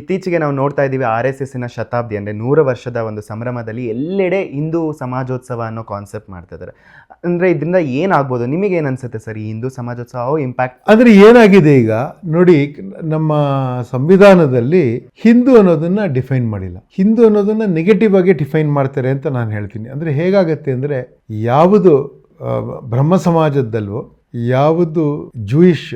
ಇತ್ತೀಚೆಗೆ ನಾವು ನೋಡ್ತಾ ಇದ್ದೀವಿ RSSನ ಶತಾಬ್ದಿ ಅಂದರೆ 100 ವರ್ಷದ ಒಂದು ಸಂಭ್ರಮದಲ್ಲಿ ಎಲ್ಲೆಡೆ ಹಿಂದೂ ಸಮಾಜೋತ್ಸವ ಅನ್ನೋ ಕಾನ್ಸೆಪ್ಟ್ ಮಾಡ್ತಾ ಇದ್ದಾರೆ. ಅಂದರೆ ಇದರಿಂದ ಏನಾಗ್ಬೋದು, ನಿಮಗೇನು ಅನ್ಸುತ್ತೆ ಸರ್? ಈ ಹಿಂದೂ ಸಮಾಜೋತ್ಸವ ಇಂಪ್ಯಾಕ್ಟ್ ಆದರೆ ಏನಾಗಿದೆ ಈಗ ನೋಡಿ, ನಮ್ಮ ಸಂವಿಧಾನದಲ್ಲಿ ಹಿಂದೂ ಅನ್ನೋದನ್ನ ಡಿಫೈನ್ ಮಾಡಿಲ್ಲ. ಹಿಂದೂ ಅನ್ನೋದನ್ನ ನೆಗೆಟಿವ್ ಆಗಿ ಡಿಫೈನ್ ಮಾಡ್ತಾರೆ ಅಂತ ನಾನು ಹೇಳ್ತೀನಿ. ಅಂದರೆ ಹೇಗಾಗತ್ತೆ ಅಂದರೆ, ಯಾವುದು ಬ್ರಹ್ಮ ಸಮಾಜದ್ದಲ್ವೋ, ಯಾವುದು ಜೂಯಿಷ್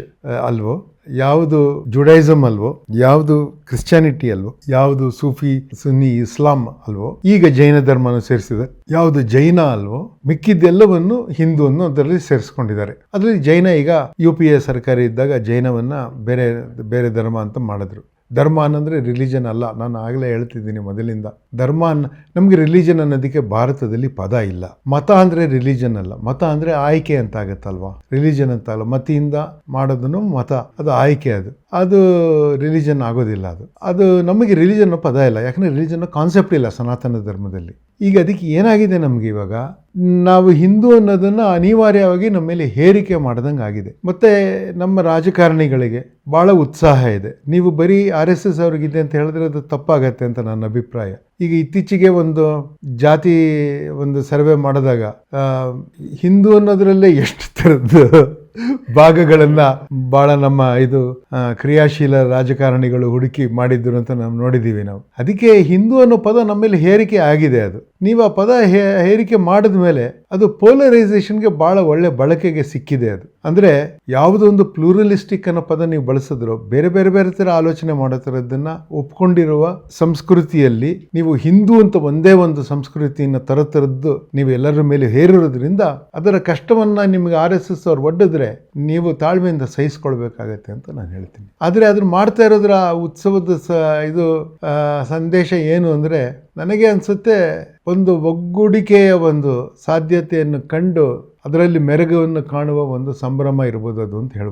ಅಲ್ವೋ, ಯಾವುದು ಜುಡೈಸಮ್ ಅಲ್ವೋ, ಯಾವುದು ಕ್ರಿಶ್ಚಿಯಾನಿಟಿ ಅಲ್ವೋ, ಯಾವುದು ಸೂಫಿ ಸುನ್ನಿ ಇಸ್ಲಾಂ ಅಲ್ವೋ, ಈಗ ಜೈನ ಧರ್ಮನ ಸೇರಿಸಿದೆ, ಯಾವುದು ಜೈನ ಅಲ್ವೋ, ಮಿಕ್ಕಿದ್ದೆಲ್ಲವನ್ನು ಹಿಂದೂ ಅನ್ನೋ ಅದರಲ್ಲಿ ಸೇರಿಸ್ಕೊಂಡಿದ್ದಾರೆ. ಅದರಲ್ಲಿ ಜೈನ ಈಗ UPA ಸರ್ಕಾರ ಇದ್ದಾಗ ಜೈನವನ್ನ ಬೇರೆ ಬೇರೆ ಧರ್ಮ ಅಂತ ಮಾಡಿದ್ರು. ಧರ್ಮ ಅನ್ನಂದ್ರೆ ರಿಲಿಜನ್ ಅಲ್ಲ. ನಾನು ಆಗಲೇ ಹೇಳ್ತಿದ್ದೀನಿ ಮೊದಲಿಂದ, ಧರ್ಮ ನಮಗೆ ರಿಲಿಜನ್ ಅನ್ನೋದಕ್ಕೆ ಭಾರತದಲ್ಲಿ ಪದ ಇಲ್ಲ. ಮತ ಅಂದರೆ ರಿಲಿಜನ್ ಅಲ್ಲ, ಮತ ಅಂದರೆ ಆಯ್ಕೆ ಅಂತ ಆಗುತ್ತಲ್ವಾ, ರಿಲಿಜನ್ ಅಂತ ಅಲ್ಲ. ಮತಿಯಿಂದ ಮಾಡೋದನ್ನು ಮತ, ಅದು ಆಯ್ಕೆ, ಅದು ರಿಲಿಜನ್ ಆಗೋದಿಲ್ಲ. ಅದು ನಮಗೆ ರಿಲಿಜನ್ ಪದ ಇಲ್ಲ, ಯಾಕಂದರೆ ರಿಲಿಜನ್ ಕಾನ್ಸೆಪ್ಟ್ ಇಲ್ಲ ಸನಾತನ ಧರ್ಮದಲ್ಲಿ. ಈಗ ಅದಕ್ಕೆ ಏನಾಗಿದೆ, ನಮಗೆ ಇವಾಗ ನಾವು ಹಿಂದೂ ಅನ್ನೋದನ್ನು ಅನಿವಾರ್ಯವಾಗಿ ನಮ್ಮ ಮೇಲೆ ಹೇರಿಕೆ ಮಾಡ್ದಂಗೆ ಆಗಿದೆ. ಮತ್ತು ನಮ್ಮ ರಾಜಕಾರಣಿಗಳಿಗೆ ಭಾಳ ಉತ್ಸಾಹ ಇದೆ. ನೀವು ಬರೀ RSS ಅವ್ರಿಗಿದೆ ಅಂತ ಹೇಳಿದ್ರೆ ಅದು ತಪ್ಪಾಗತ್ತೆ ಅಂತ ನನ್ನ ಅಭಿಪ್ರಾಯ. ಈಗ ಇತ್ತೀಚೆಗೆ ಒಂದು ಜಾತಿ ಸರ್ವೆ ಮಾಡಿದಾಗ ಹಿಂದೂ ಅನ್ನೋದ್ರಲ್ಲೇ ಎಷ್ಟು ಥರದ್ದು ಭಾಗಗಳನ್ನು ಭಾಳ ನಮ್ಮ ಕ್ರಿಯಾಶೀಲ ರಾಜಕಾರಣಿಗಳು ಹುಡುಕಿ ಮಾಡಿದ್ರು ಅಂತ ನಾವು ನೋಡಿದ್ದೀವಿ. ಅದಕ್ಕೆ ಹಿಂದೂ ಅನ್ನೋ ಪದ ನಮ್ಮಲ್ಲಿ ಹೇರಿಕೆ ಆಗಿದೆ. ನೀವು ಆ ಪದ ಹೇರಿಕೆ ಮಾಡಿದ ಮೇಲೆ ಅದು ಪೋಲರೈಸೇಷನ್ಗೆ ಭಾಳ ಒಳ್ಳೆ ಬಳಕೆಗೆ ಸಿಕ್ಕಿದೆ. ಅಂದರೆ ಯಾವುದೊಂದು ಪ್ಲೂರಲಿಸ್ಟಿಕ್ ಅನ್ನೋ ಪದ ನೀವು ಬಳಸಿದ್ರು, ಬೇರೆ ಬೇರೆ ಬೇರೆ ಥರ ಆಲೋಚನೆ ಮಾಡೋ ಥರದ್ದನ್ನ ಒಪ್ಕೊಂಡಿರುವ ಸಂಸ್ಕೃತಿಯಲ್ಲಿ ನೀವು ಹಿಂದೂ ಅಂತ ಒಂದೇ ಒಂದು ಸಂಸ್ಕೃತಿಯನ್ನು ತರತರದ್ದು ನೀವು ಎಲ್ಲರ ಮೇಲೆ ಹೇರಿರೋದ್ರಿಂದ ಅದರ ಕಷ್ಟವನ್ನ ನಿಮಗೆ RSS ಅವ್ರು ಒಡ್ಡಿದ್ರೆ ನೀವು ತಾಳ್ಮೆಯಿಂದ ಸಹಿಸ್ಕೊಳ್ಬೇಕಾಗತ್ತೆ ಅಂತ ನಾನು ಹೇಳ್ತೀನಿ. ಆದರೆ ಅದನ್ನ ಮಾಡ್ತಾ ಇರೋದ್ರ ಉತ್ಸವದ ಸಂದೇಶ ಏನು ಅಂದರೆ, ನನಗೆ ಅನಿಸುತ್ತೆ ಒಂದು ಒಗ್ಗೂಡಿಕೆಯ ಒಂದು ಸಾಧ್ಯತೆಯನ್ನು ಕಂಡು ಅದರಲ್ಲಿ ಮೆರುಗನ್ನು ಕಾಣುವ ಒಂದು ಸಂಭ್ರಮ ಇರ್ಬೋದು ಅದು ಅಂತ ಹೇಳ್ಬೋದು.